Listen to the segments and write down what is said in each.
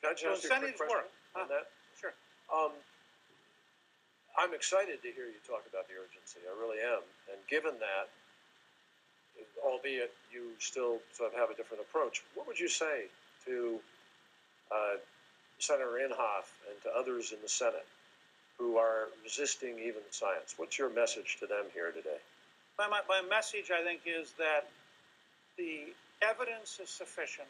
I just so incentives work. On that? Sure. I'm excited to hear you talk about the urgency. I really am. And given that, albeit you still sort of have a different approach, what would you say to Senator Inhofe and to others in the Senate who are resisting even science? What's your message to them here today? My message, I think, is that the evidence is sufficient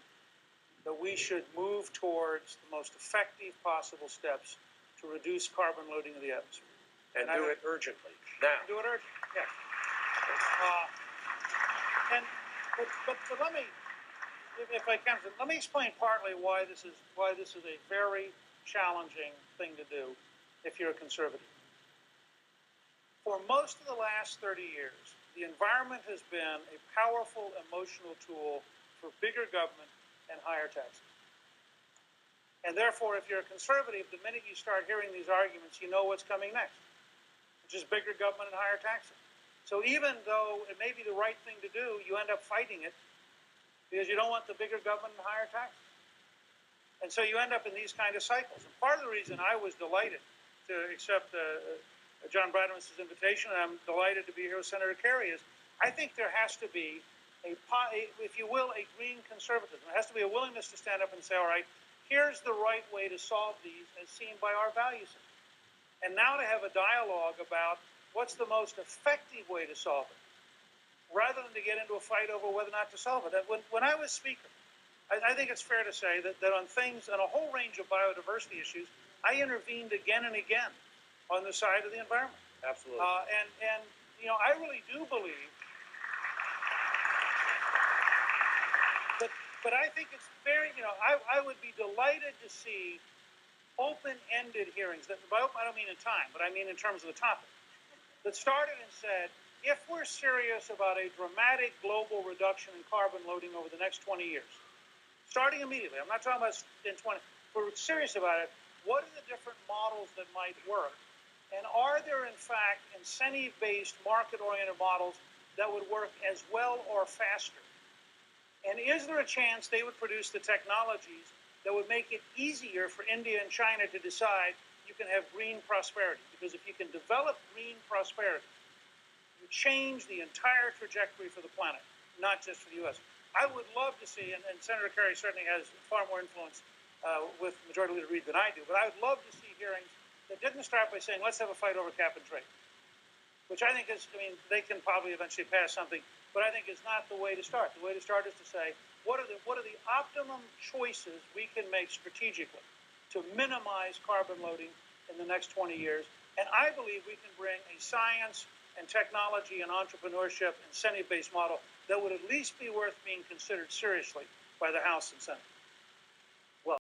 that we should move towards the most effective possible steps to reduce carbon loading of the atmosphere. And do it urgently, now. Do it urgently, yes. But let me, if I can, let me explain partly why this is a very challenging thing to do if you're a conservative. For most of the last 30 years, the environment has been a powerful emotional tool for bigger government and higher taxes. And therefore, if you're a conservative, the minute you start hearing these arguments, you know what's coming next, which is bigger government and higher taxes. So even though it may be the right thing to do, you end up fighting it because you don't want the bigger government and higher taxes. And so you end up in these kind of cycles. And part of the reason I was delighted to accept John Bradman's invitation, and I'm delighted to be here with Senator Kerry, is I think there has to be if you will, a green conservatism. There has to be a willingness to stand up and say, all right, here's the right way to solve these as seen by our value system. And now to have a dialogue about what's the most effective way to solve it, rather than to get into a fight over whether or not to solve it. When I was Speaker, I think it's fair to say that on things, on a whole range of biodiversity issues, I intervened again and again on the side of the environment. Absolutely. And you know, I really do believe but I think it's very, you know, I would be delighted to see open-ended hearings. By open, I don't mean in time, but I mean in terms of the topic. That started and said, if we're serious about a dramatic global reduction in carbon loading over the next 20 years, starting immediately, I'm not talking about in 20, if we're serious about it, what are the different models that might work? And are there, in fact, incentive-based, market-oriented models that would work as well or faster? And is there a chance they would produce the technologies that would make it easier for India and China to decide you can have green prosperity? Because if you can develop green prosperity, you change the entire trajectory for the planet, not just for the U.S. I would love to see, and Senator Kerry certainly has far more influence with Majority Leader Reid than I do, but I would love to see hearings that didn't start by saying, let's have a fight over cap and trade, which I think is, I mean, they can probably eventually pass something, but I think is not the way to start. The way to start is to say, what are the optimum choices we can make strategically to minimize carbon loading in the next 20 years? And I believe we can bring a science and technology and entrepreneurship incentive-based model that would at least be worth being considered seriously by the House and Senate.